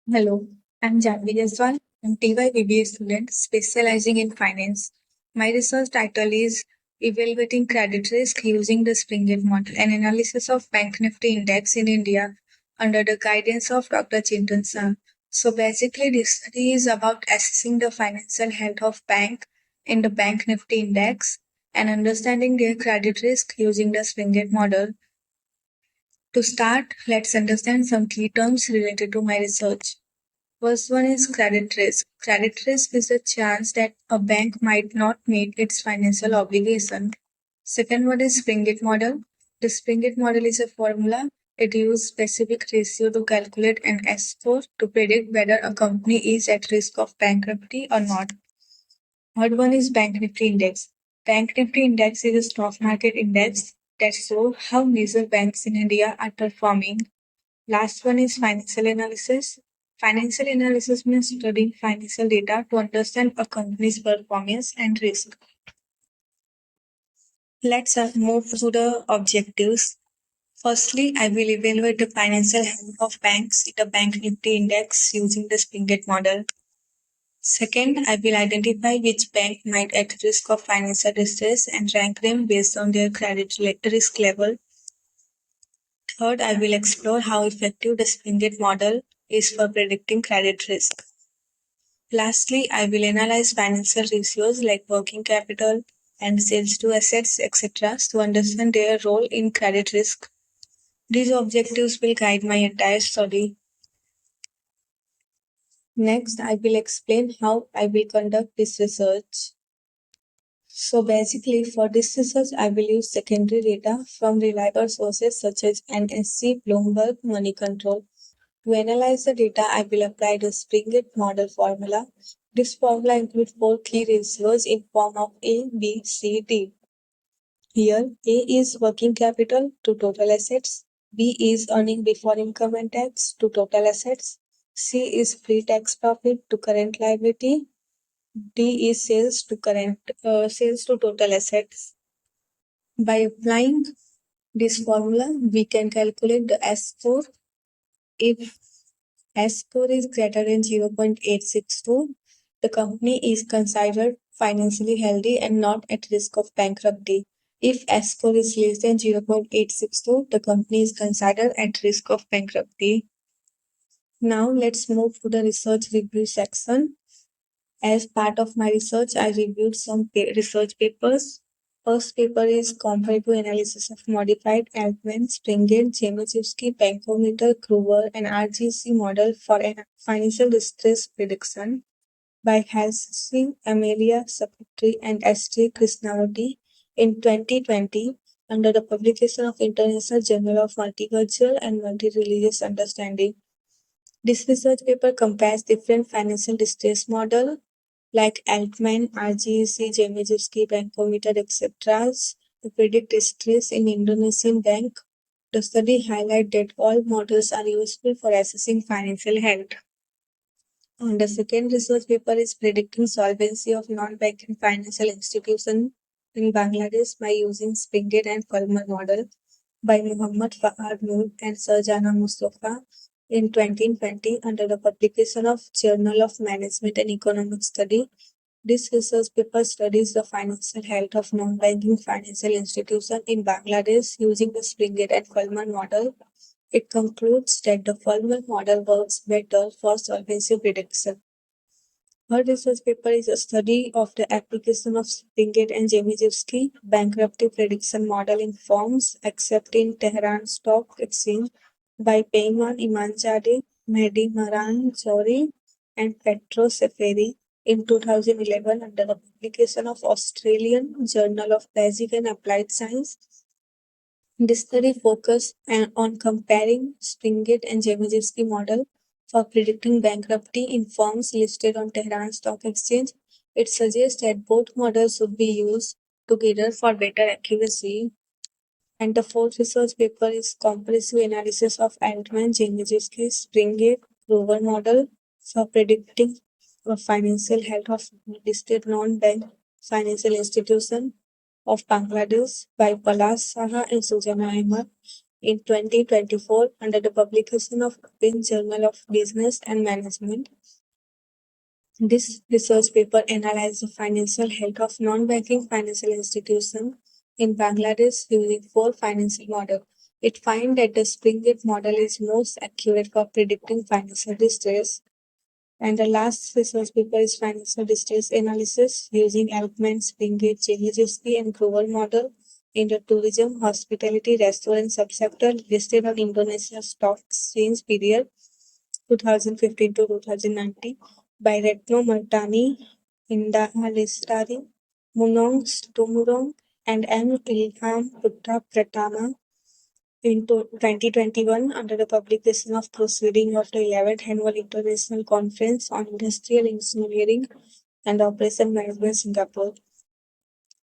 Hello, I'm Janvi Jaswal. I'm TY BBA student specializing in finance. My research title is Evaluating Credit Risk Using the Springate Model, an analysis of Bank Nifty Index in India under the guidance of Dr. Chintan Shah. So basically, this study is about assessing the financial health of bank in the Bank Nifty Index and understanding their credit risk using the Springate model. To start, let's understand some key terms related to my research. First one is credit risk. Credit risk is the chance that a bank might not meet its financial obligation. Second one is Springate model. The Springate model is a formula. It uses specific ratio to calculate an S-score to predict whether a company is at risk of bankruptcy or not. Third one is Bank Nifty Index. Bank Nifty Index is a stock market index that shows how major banks in India are performing. Last one is financial analysis. Financial analysis means studying financial data to understand a company's performance and risk. Let's move to the objectives. Firstly, I will evaluate the financial health of banks in the Bank Nifty Index using the Springate model. Second, I will identify which bank might at risk of financial distress and rank them based on their risk level. Third, I will explore how effective the Springate model is for predicting credit risk. Lastly, I will analyze financial ratios like working capital and sales to assets, etc., to understand their role in credit risk. These objectives will guide my entire study. Next, I will explain how I will conduct this research. So basically, for this research, I will use secondary data from reliable sources such as NSC, Bloomberg, Money Control. To analyze the data, I will apply the Springate model formula. This formula includes four key ratios in form of A, B, C, D. Here, A is working capital to total assets, B is earning before income and tax to total assets, C is pre-tax profit to current liability, D is sales to total assets. By applying this formula, we can calculate the S score. If S score is greater than 0.862, the company is considered financially healthy and not at risk of bankruptcy. If S score is less than 0.862, the company is considered at risk of bankruptcy. Now let's move to the research review section. As part of my research, I reviewed some research papers. First paper is Comparative Analysis of Modified Altman, Springate, Jemeczewski, Bankometer, Kruger, and RGC model for financial distress prediction by Halsey, Amelia Saputri, and S.T. Krishnamurti in 2020 under the publication of International Journal of Multicultural and Multireligious Understanding. This research paper compares different financial distress models like Altman, RGC, Jemeczewski, Bankometer, etc. to predict distress in Indonesian bank. The study highlights that all models are useful for assessing financial health. And the second research paper is predicting solvency of non-banking financial institutions in Bangladesh by using Springate and Kalman model by Muhammad Fahad Noor and Sarjana Mustafa in 2020 under the publication of Journal of Management and Economic Study. This research paper studies the financial health of non-banking financial institutions in Bangladesh using the Springate and Kalman model. It concludes that the Kalman model works better for solvency prediction. Her research paper is a study of the application of Springate and Jemeczewski bankruptcy prediction model in firms except in Tehran Stock Exchange by Peyman Imanzadeh, Mehdi Maran Jory, and Petro Seferi in 2011 under the publication of Australian Journal of Basic and Applied Science. This study focused on comparing Springate and Jemeczewski model for predicting bankruptcy in firms listed on Tehran Stock Exchange. It suggests that both models should be used together for better accuracy. And the fourth research paper is comprehensive analysis of Altman Jemeczewski Springate proven model for predicting the financial health of listed non-bank financial institutions of Bangladesh by Palas Saha and Sujana Ahmed in 2024 under the publication of Open Journal of Business and Management. This research paper analyzed the financial health of non-banking financial institutions in Bangladesh using four financial models. It finds that the Springate model is most accurate for predicting financial distress. And the last research paper is financial distress analysis using Alkman, Springate, Chehizewski, and Grover model in the tourism, hospitality, restaurant subsector listed on Indonesia Stock Exchange period 2015 to 2019 by Retno Martani, Indah Lestari, Munong Stumurong, and M. Ilham Putra Pratama in 2021 under the publication of Proceeding of the 11th Annual International Conference on Industrial Engineering and Operation Management Singapore.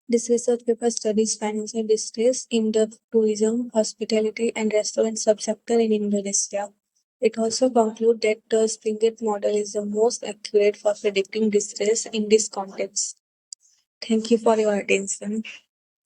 This research paper studies financial distress in the tourism, hospitality, and restaurant subsector in Indonesia. It also concludes that the Springate model is the most accurate for predicting distress in this context. Thank you for your attention.